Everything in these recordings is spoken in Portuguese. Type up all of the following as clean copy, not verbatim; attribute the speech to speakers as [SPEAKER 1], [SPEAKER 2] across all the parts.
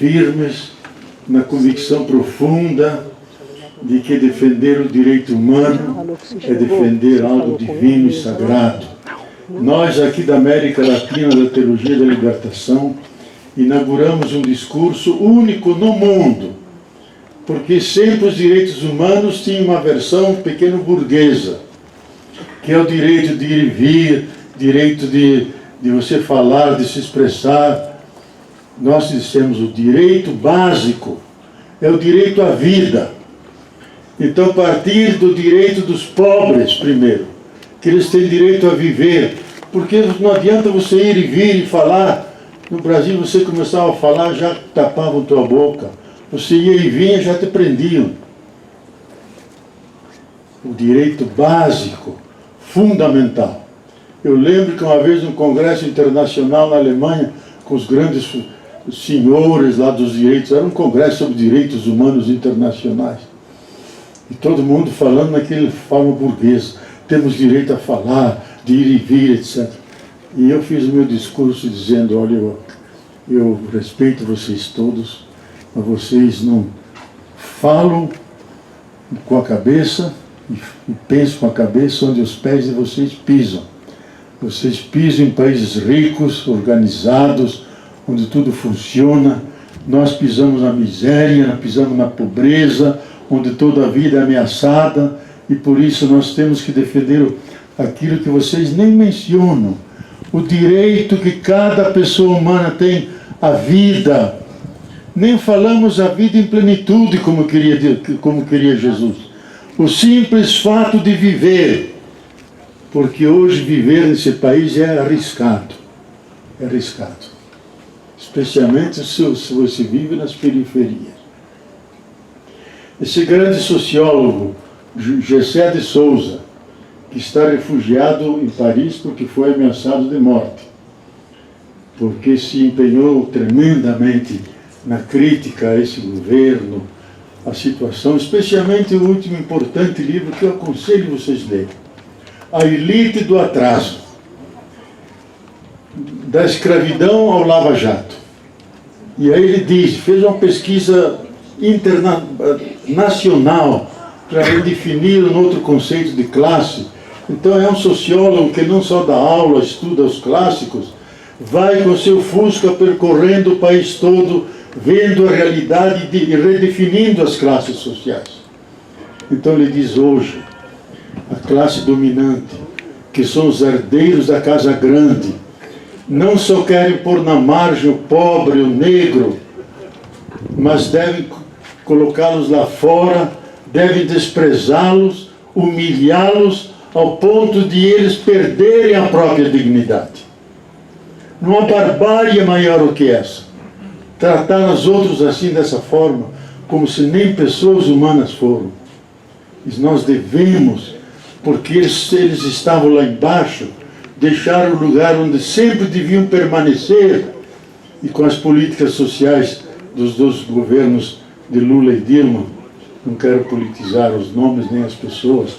[SPEAKER 1] firmes na convicção profunda de que defender o direito humano é defender algo divino e sagrado. Nós aqui da América Latina, da Teologia da Libertação, inauguramos um discurso único no mundo, porque sempre os direitos humanos tinham uma versão pequeno burguesa, que é o direito de ir e vir, direito de você falar, de se expressar. Nós dissemos o direito básico é o direito à vida. Então, partir do direito dos pobres primeiro, que eles têm direito a viver, porque não adianta você ir e vir e falar. No Brasil você começava a falar, já tapavam tua boca. Você ia e vinha, já te prendiam. O direito básico, fundamental. Eu lembro que uma vez num congresso internacional na Alemanha, com os grandes senhores lá dos direitos, era um congresso sobre direitos humanos internacionais. E todo mundo falando naquela forma burguesa. Temos direito a falar, de ir e vir, etc. E eu fiz o meu discurso dizendo, olha, eu respeito vocês todos, mas vocês não falam com a cabeça e pensam com a cabeça onde os pés de vocês pisam. Vocês pisam em países ricos, organizados, onde tudo funciona. Nós pisamos na miséria, pisamos na pobreza, onde toda a vida é ameaçada, e por isso nós temos que defender aquilo que vocês nem mencionam, o direito que cada pessoa humana tem à vida. Nem falamos a vida em plenitude, como queria Jesus. O simples fato de viver, porque hoje viver nesse país é arriscado. É arriscado. Especialmente se você vive nas periferias. Esse grande sociólogo, Gessé de Souza, que está refugiado em Paris porque foi ameaçado de morte, porque se empenhou tremendamente na crítica a esse governo, a situação, especialmente o último importante livro que eu aconselho vocês lerem, A Elite do Atraso, da escravidão ao Lava Jato. E aí ele diz, fez uma pesquisa internacional para redefinir um outro conceito de classe. Então é um sociólogo que não só dá aula, estuda os clássicos, vai com seu Fusca percorrendo o país todo, vendo a realidade e redefinindo as classes sociais. Então ele diz hoje, a classe dominante, que são os herdeiros da casa grande, não só querem pôr na margem o pobre, o negro, mas devem colocá-los lá fora, devem desprezá-los, humilhá-los, ao ponto de eles perderem a própria dignidade. Não há barbárie maior do que essa. Tratar os outros assim, dessa forma, como se nem pessoas humanas foram. E nós devemos, porque eles estavam lá embaixo, deixar o lugar onde sempre deviam permanecer, e com as políticas sociais dos dois governos de Lula e Dilma, não quero politizar os nomes nem as pessoas,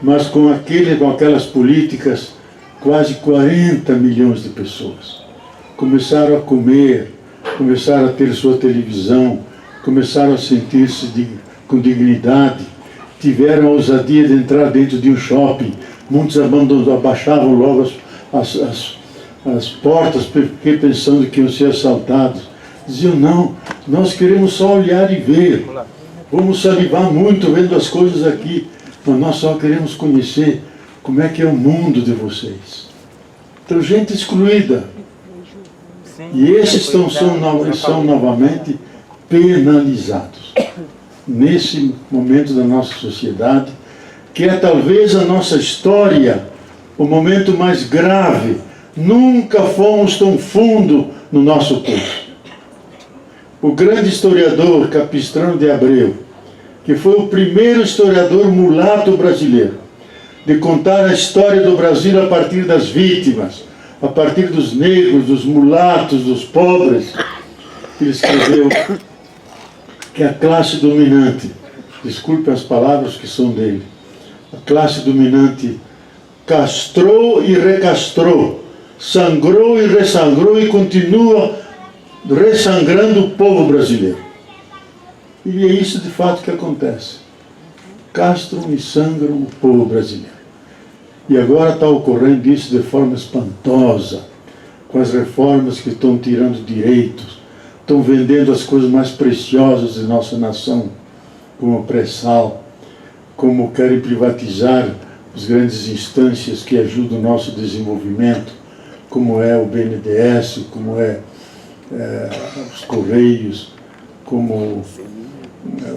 [SPEAKER 1] mas com aquelas políticas, quase 40 milhões de pessoas começaram a comer, começaram a ter sua televisão, começaram a sentir-se com dignidade, tiveram a ousadia de entrar dentro de um shopping. Muitos abaixavam logo as portas, porque pensando que iam ser assaltados. Diziam, não, nós queremos só olhar e ver. Vamos salivar muito vendo as coisas aqui, mas nós só queremos conhecer como é que é o mundo de vocês. Então, gente excluída. E esses são novamente penalizados. Nesse momento da nossa sociedade, que é talvez a nossa história, o momento mais grave. Nunca fomos tão fundo no nosso curso. O grande historiador Capistrano de Abreu, que foi o primeiro historiador mulato brasileiro, de contar a história do Brasil a partir das vítimas, a partir dos negros, dos mulatos, dos pobres, ele escreveu que a classe dominante, desculpe as palavras que são dele, a classe dominante castrou e recastrou, sangrou e ressangrou e continua ressangrando o povo brasileiro. E é isso de fato que acontece. Castram e sangram o povo brasileiro. E agora está ocorrendo isso de forma espantosa, com as reformas que estão tirando direitos, estão vendendo as coisas mais preciosas de nossa nação, como o pré-sal, como querem privatizar as grandes instâncias que ajudam o nosso desenvolvimento, como é o BNDES, como é os Correios, como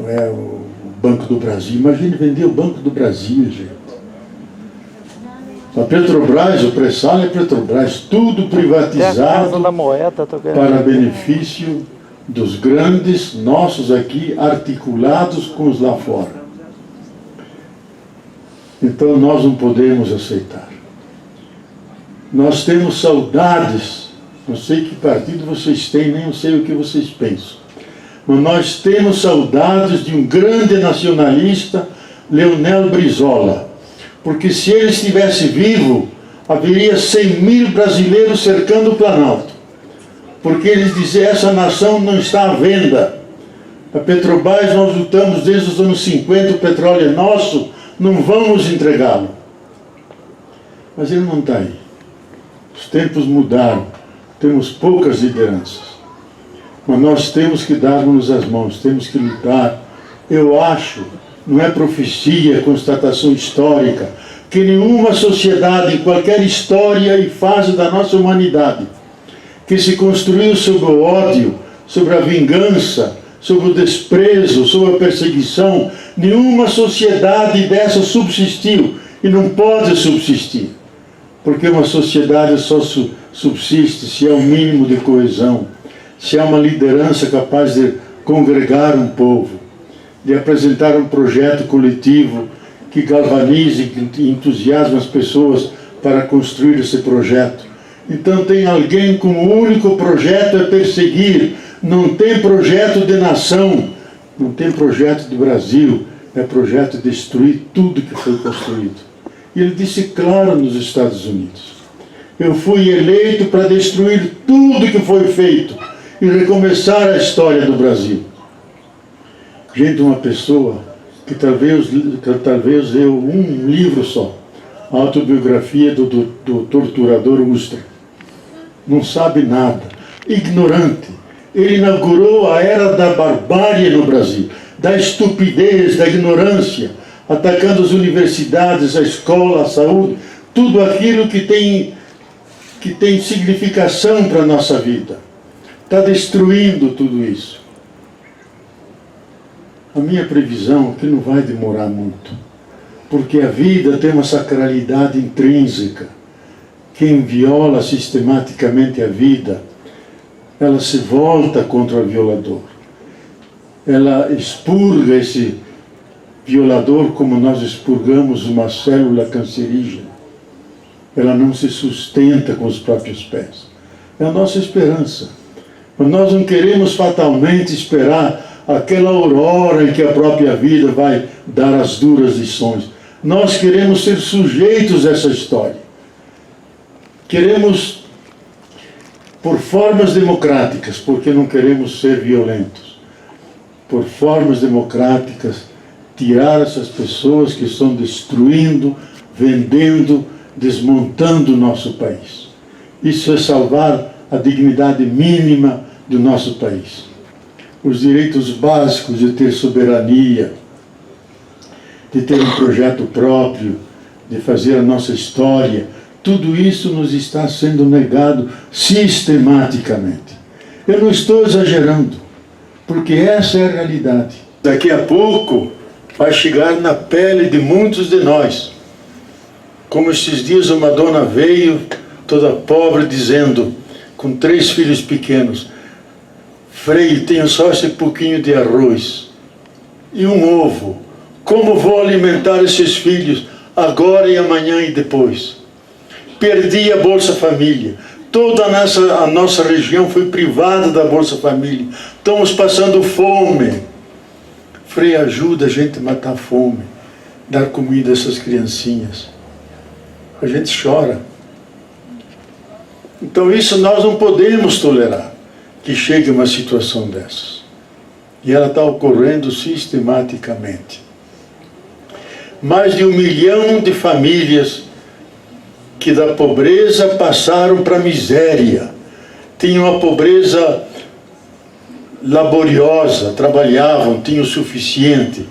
[SPEAKER 1] é o Banco do Brasil. Imagine vender o Banco do Brasil, gente. A Petrobras, o pré-sal é Petrobras, tudo privatizado para benefício dos grandes, nossos aqui, articulados com os lá fora. Então nós não podemos aceitar. Nós temos saudades, não sei que partido vocês têm, nem eu sei o que vocês pensam, mas nós temos saudades de um grande nacionalista, Leonel Brizola, porque se ele estivesse vivo, haveria 100 mil brasileiros cercando o Planalto, porque eles diziam, essa nação não está à venda. A Petrobras, nós lutamos desde os anos 50, o petróleo é nosso, não vamos entregá-lo. Mas ele não está aí. Os tempos mudaram, temos poucas lideranças, mas nós temos que dar-nos as mãos, temos que lutar. Eu acho, não é profecia, é constatação histórica, que nenhuma sociedade, em qualquer história e fase da nossa humanidade, que se construiu sobre o ódio, sobre a vingança, sobre o desprezo, sobre a perseguição, nenhuma sociedade dessa subsistiu e não pode subsistir, porque uma sociedade só subsiste se há um mínimo de coesão, se há uma liderança capaz de congregar um povo, de apresentar um projeto coletivo que galvanize, que entusiasme as pessoas para construir esse projeto. Então tem alguém cujo único projeto é perseguir, não tem projeto de nação, não tem projeto de Brasil, é projeto de destruir tudo que foi construído. E ele disse claro nos Estados Unidos, eu fui eleito para destruir tudo que foi feito e recomeçar a história do Brasil. Gente, uma pessoa que talvez leu um livro só, a autobiografia do torturador Ustra, não sabe nada, ignorante. Ele inaugurou a era da barbárie no Brasil, da estupidez, da ignorância, atacando as universidades, a escola, a saúde, tudo aquilo que tem significação para a nossa vida. Está destruindo tudo isso. A minha previsão é que não vai demorar muito, porque a vida tem uma sacralidade intrínseca. Quem viola sistematicamente a vida, ela se volta contra o violador. Ela expurga esse violador como nós expurgamos uma célula cancerígena. Ela não se sustenta com os próprios pés. É a nossa esperança. Mas nós não queremos fatalmente esperar aquela aurora em que a própria vida vai dar as duras lições. Nós queremos ser sujeitos a essa história. Queremos, por formas democráticas, porque não queremos ser violentos, por formas democráticas, tirar essas pessoas que estão destruindo, vendendo, desmontando o nosso país. Isso é salvar a dignidade mínima do nosso país. Os direitos básicos de ter soberania, de ter um projeto próprio, de fazer a nossa história, tudo isso nos está sendo negado sistematicamente. Eu não estou exagerando, porque essa é a realidade. Daqui a pouco vai chegar na pele de muitos de nós. Como esses dias uma dona veio, toda pobre, dizendo, com 3 filhos pequenos, Frei, tenho só esse pouquinho de arroz e um ovo. Como vou alimentar esses filhos agora e amanhã e depois? Perdi a Bolsa Família. Toda a nossa região foi privada da Bolsa Família. Estamos passando fome. Frei, ajuda a gente a matar a fome, dar comida a essas criancinhas. A gente chora. Então isso nós não podemos tolerar. que chegue a uma situação dessas. E ela está ocorrendo sistematicamente. Mais de 1 milhão de famílias que da pobreza passaram para a miséria. Tinham a pobreza laboriosa, trabalhavam, tinham o suficiente.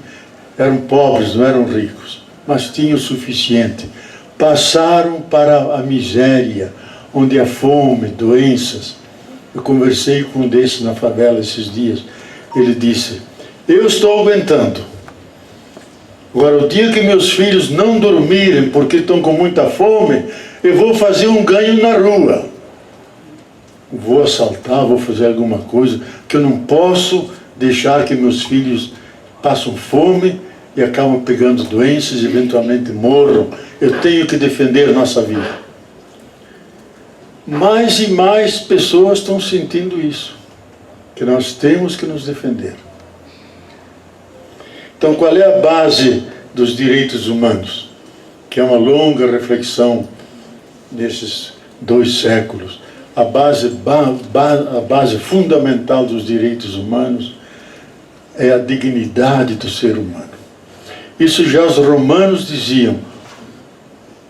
[SPEAKER 1] Eram pobres, não eram ricos, mas tinham o suficiente. Passaram para a miséria, onde há fome, doenças. Eu conversei com um desses na favela esses dias. Ele disse: eu estou aguentando. Agora, o dia que meus filhos não dormirem porque estão com muita fome, eu vou fazer um ganho na rua. Vou assaltar, vou fazer alguma coisa, que eu não posso deixar que meus filhos passem fome e acabam pegando doenças e eventualmente morram. Eu tenho que defender a nossa vida. Mais e mais pessoas estão sentindo isso, que nós temos que nos defender. Então, qual é a base dos direitos humanos? Que é uma longa reflexão nesses 2 séculos. A base fundamental dos direitos humanos é a dignidade do ser humano. Isso já os romanos diziam: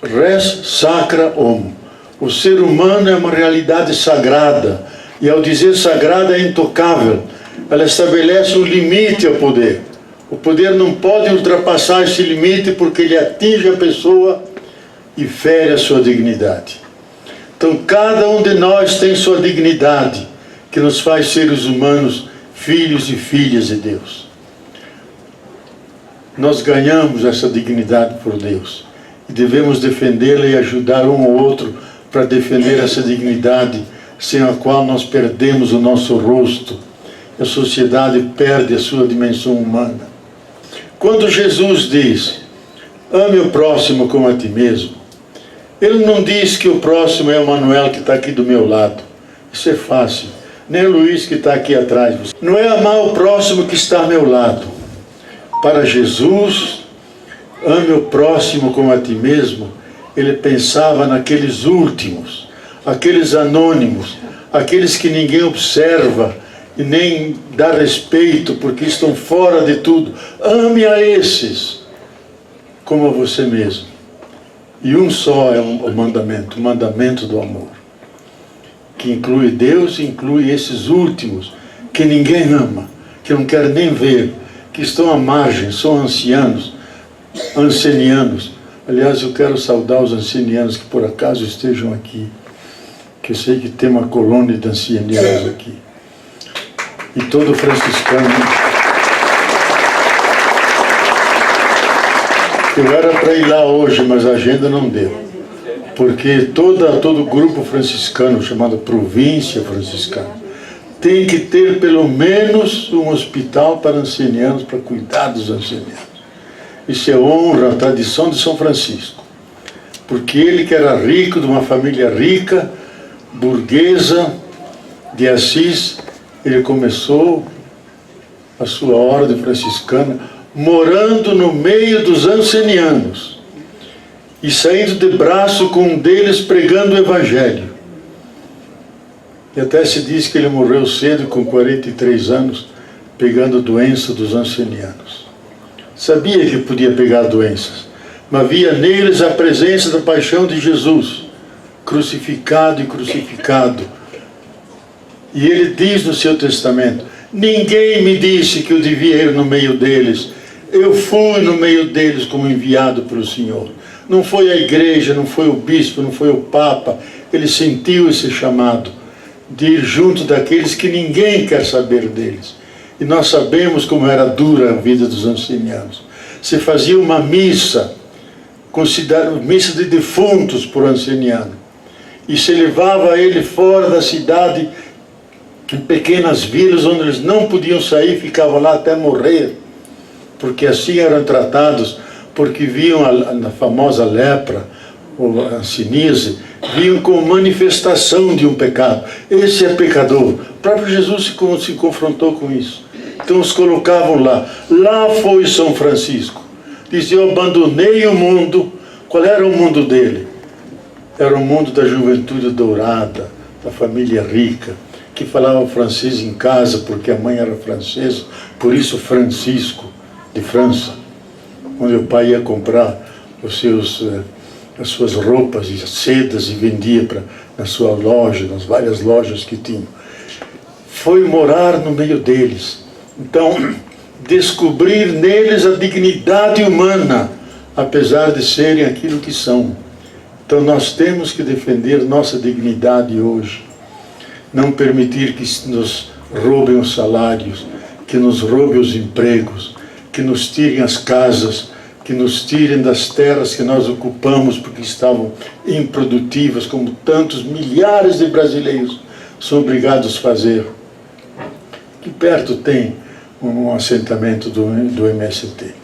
[SPEAKER 1] res sacra homo. O ser humano é uma realidade sagrada, e ao dizer sagrada é intocável. Ela estabelece um limite ao poder. O poder não pode ultrapassar esse limite, porque ele atinge a pessoa e fere a sua dignidade. Então, cada um de nós tem sua dignidade, que nos faz seres humanos, filhos e filhas de Deus. Nós ganhamos essa dignidade por Deus, e devemos defendê-la e ajudar um ao outro para defender essa dignidade, sem a qual nós perdemos o nosso rosto. A sociedade perde a sua dimensão humana. Quando Jesus diz: ame o próximo como a ti mesmo, Ele não diz que o próximo é o Manuel que está aqui do meu lado. Isso é fácil. Nem o Luiz que está aqui atrás. Não é amar o próximo que está ao meu lado. Para Jesus, ame o próximo como a ti mesmo, Ele pensava naqueles últimos, aqueles anônimos, aqueles que ninguém observa e nem dá respeito, porque estão fora de tudo. Ame a esses como a você mesmo. E um só é o mandamento do amor, que inclui Deus e inclui esses últimos, que ninguém ama, que não quer nem ver, que estão à margem, são ancianos, ancenianos. Aliás, eu quero saudar os ancenianos que por acaso estejam aqui, que eu sei que tem uma colônia de ancianos aqui. E todo franciscano. Eu era para ir lá hoje, mas a agenda não deu. Porque todo grupo franciscano, chamado Província Franciscana, tem que ter pelo menos um hospital para ancianos, para cuidar dos ancianos. Isso é honra, a tradição de São Francisco. Porque ele, que era rico, de uma família rica, burguesa, de Assis, ele começou a sua ordem franciscana morando no meio dos ancenianos e saindo de braço com um deles pregando o Evangelho. E até se diz que ele morreu cedo, com 43 anos, pegando doença dos ancenianos. Sabia que podia pegar doenças, mas via neles a presença da paixão de Jesus, crucificado e crucificado. E ele diz no seu testamento: ninguém me disse que eu devia ir no meio deles. Eu fui no meio deles como enviado pelo Senhor. Não foi a igreja, não foi o bispo, não foi o papa. Ele sentiu esse chamado de ir junto daqueles que ninguém quer saber deles. E nós sabemos como era dura a vida dos ancenianos. Se fazia uma missa, missa de defuntos por anceniano, e se levava ele fora da cidade, em pequenas vilas onde eles não podiam sair, ficavam lá até morrer, porque assim eram tratados, porque viam a famosa lepra, ou a ancenice, viam como manifestação de um pecado. Esse é pecador. O próprio Jesus se confrontou com isso. Então os colocavam lá. Lá foi São Francisco. Dizia: eu abandonei o mundo. Qual era o mundo dele? Era o mundo da juventude dourada, da família rica, que falava francês em casa, porque a mãe era francesa, por isso Francisco, de França, onde o pai ia comprar as suas roupas e sedas e vendia na sua loja, nas várias lojas que tinham. Foi morar no meio deles. Então, descobrir neles a dignidade humana, apesar de serem aquilo que são. Então nós temos que defender nossa dignidade hoje. Não permitir que nos roubem os salários, que nos roubem os empregos, que nos tirem as casas, que nos tirem das terras que nós ocupamos porque estavam improdutivas, como tantos milhares de brasileiros são obrigados a fazer. Aqui perto tem um assentamento do MST.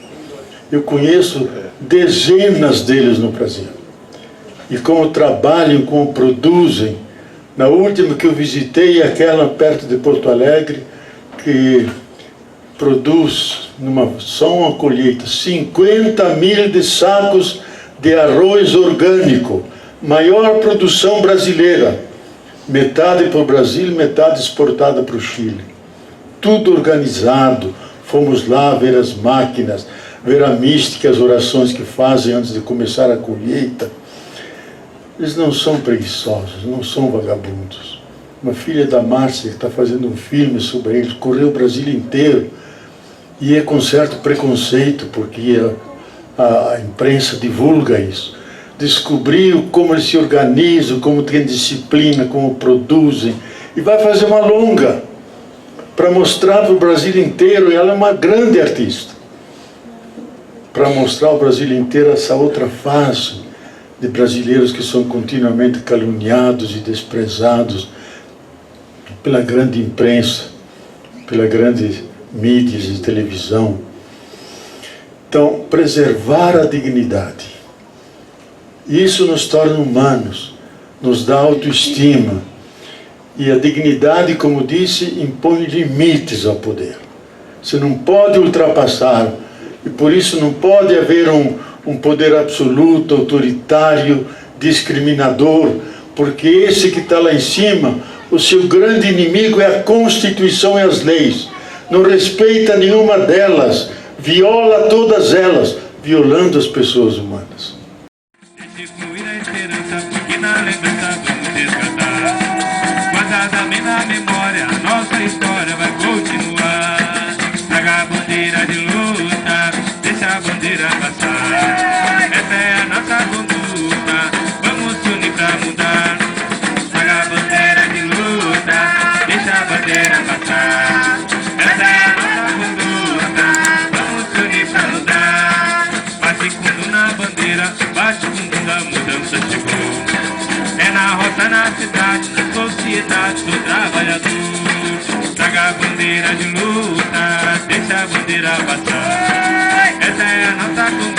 [SPEAKER 1] Eu conheço dezenas deles no Brasil. E como trabalham, como produzem. Na última que eu visitei, aquela perto de Porto Alegre, que produz, só uma colheita, 50 mil de sacos de arroz orgânico. Maior produção brasileira. Metade para o Brasil, metade exportada para o Chile. Tudo organizado. Fomos lá ver as máquinas, ver a mística, as orações que fazem antes de começar a colheita. Eles não são preguiçosos, não são vagabundos. Uma filha da Márcia, que está fazendo um filme sobre eles, correu o Brasil inteiro, e é com certo preconceito, porque a imprensa divulga isso. Descobriu como eles se organizam, como têm disciplina, como produzem, e vai fazer uma longa, para mostrar para o Brasil inteiro, e ela é uma grande artista, para mostrar ao Brasil inteiro essa outra face de brasileiros que são continuamente caluniados e desprezados pela grande imprensa, pela grande mídia de televisão. Então, preservar a dignidade. Isso nos torna humanos, nos dá autoestima. E a dignidade, como disse, impõe limites ao poder. Você não pode ultrapassar, e por isso não pode haver um poder absoluto, autoritário, discriminador, porque esse que está lá em cima, o seu grande inimigo é a Constituição e as leis. Não respeita nenhuma delas, viola todas elas, violando as pessoas humanas.
[SPEAKER 2] Na memória, nossa história vai continuar. Traga a bandeira de luta, deixa a bandeira passar. Essa é a nossa conduta, vamos se unir pra mudar. Traga a bandeira de luta, deixa a bandeira passar. Essa é a nossa conduta, vamos se unir pra mudar. Bate fundo na bandeira, bate fundo da mudança chegou. É na roça, na cidade, na sociedade do trabalhador. Traga a bandeira de luta, deixa a bandeira passar. Essa é a nossa